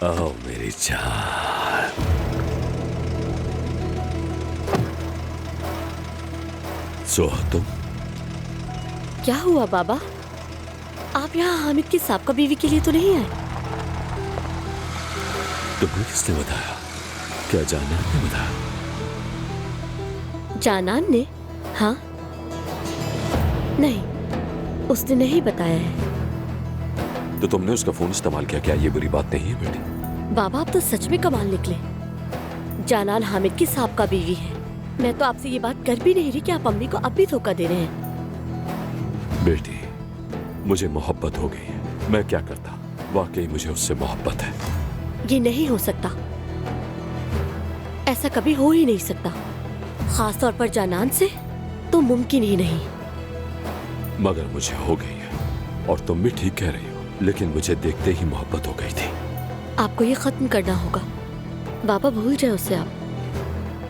आओ मेरी जान। सो तुम क्या हुआ बाबा? आप यहाँ हामिद की साबका बीवी के लिए तो नहीं आए? तुम्हें किसने बताया? क्या जाना ने बताया? जानान ने? हाँ, नहीं, उसने नहीं बताया है। तो तुमने उसका फोन इस्तेमाल किया? क्या ये बुरी बात नहीं है बेटी? बाबा आप तो सच में कमाल निकले। जानान हामिद की साबका बीवी है। मैं तो आपसे ये बात कर भी नहीं रही कि आप अम्मी को अब भी धोखा दे रहे हैं। बेटी, मुझे मोहब्बत हो गई है। मैं क्या करता? वाकई मुझे उससे मोहब्बत है। ये नहीं हो सकता, ऐसा कभी हो ही नहीं सकता, खास तौर पर जानान से तो मुमकिन ही नहीं। मगर मुझे हो गई है, और तुम भी ठीक कह रही हो, लेकिन मुझे देखते ही मोहब्बत हो गई थी। आपको ये खत्म करना होगा बाबा, भूल जाए उसे आप।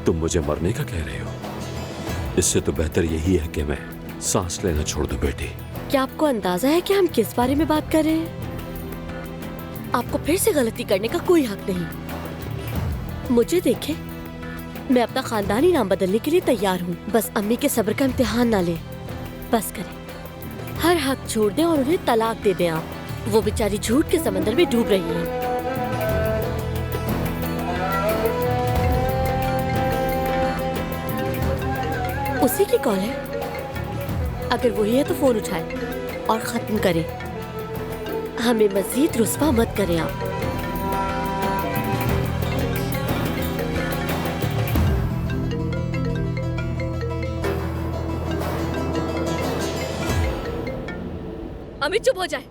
तुम मुझे मरने का कह रहे हो? इससे तो बेहतर यही है कि मैं सांस लेना छोड़ दूं बेटी। क्या आपको अंदाजा है कि हम किस बारे में बात कर रहे हैं? आपको फिर से गलती करने का कोई हक नहीं। मुझे देखे, मैं अपना खानदानी नाम बदलने के लिए तैयार हूँ। बस अम्मी के सब्र का इम्तिहान ना ले। बस करें, हर हक छोड़ दें और उन्हें तलाक दे दें। आप, वो बेचारी झूठ के समंदर में डूब रही है। उसी की कॉल है। अगर वही है तो फोन उठाए और खत्म करें। हमें मजीद रुस्वा मत करें आप। अमित चुप हो जाए,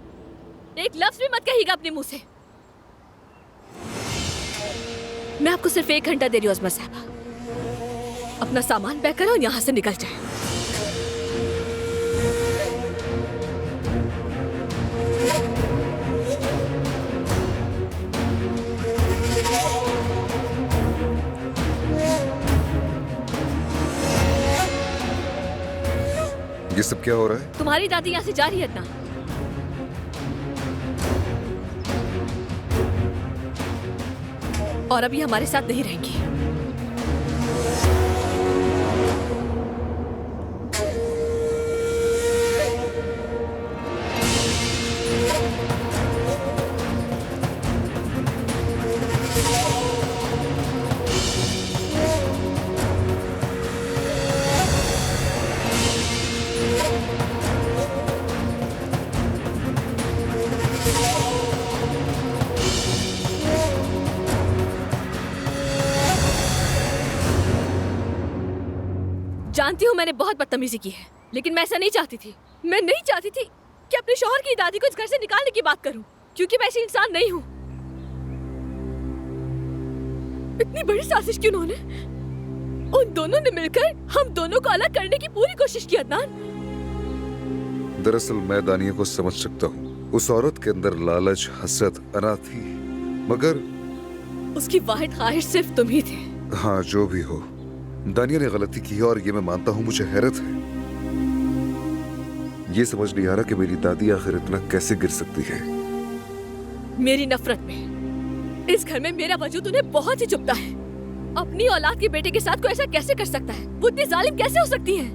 एक लफ्ज भी मत कहिएगा अपने मुंह से। मैं आपको सिर्फ 1 घंटा दे रही हूँ अजमा साहबा। अपना सामान पैक करो और यहाँ से निकल जाए। ये सब क्या हो रहा है? तुम्हारी दादी यहाँ से जा रही है इतना। और अभी हमारे साथ नहीं रहेंगी। जानती हूँ मैंने बहुत बदतमीजी की है, लेकिन मैं ऐसा नहीं चाहती थी। मैं नहीं चाहती थी कि अपने शौहर की दादी को इस घर से निकालने की बात करूं, क्योंकि मैं ऐसी इंसान नहीं हूँ। इतनी बड़ी साजिश क्यों उन्होंने? उन दोनों ने मिलकर हम दोनों को अलग करने की पूरी कोशिश की अदनान। दरअसल मैं दानिया को समझ सकता हूँ। उस औरत के अंदर लालच, हसरत, अना थी, मगर उसकी वाहिद ख्वाहिश सिर्फ तुम ही थे। हाँ, जो भी हो, दानिया ने गलती की है और ये मैं मानता हूँ। मुझे हैरत है, ये समझ नहीं आ रहा कि मेरी दादी आखिर इतना कैसे गिर सकती है। मेरी नफरत में इस घर में मेरा वजूद उन्हें बहुत ही चुभता है। अपनी औलाद के बेटे के साथ कोई ऐसा कैसे कर सकता है? वो इतनी जालिम कैसे हो सकती है?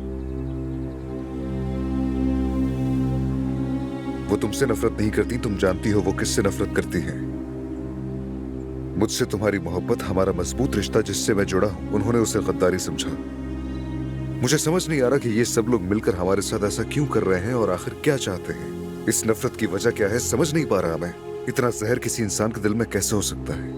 वो तुमसे नफरत नहीं करती, तुम जानती हो वो किससे नफरत करती है। मुझसे तुम्हारी मोहब्बत, हमारा मजबूत रिश्ता जिससे मैं जुड़ा हूं, उन्होंने उसे गद्दारी समझा। मुझे समझ नहीं आ रहा कि ये सब लोग मिलकर हमारे साथ ऐसा क्यों कर रहे हैं और आखिर क्या चाहते हैं। इस नफरत की वजह क्या है समझ नहीं पा रहा मैं। इतना जहर किसी इंसान के दिल में कैसे हो सकता है?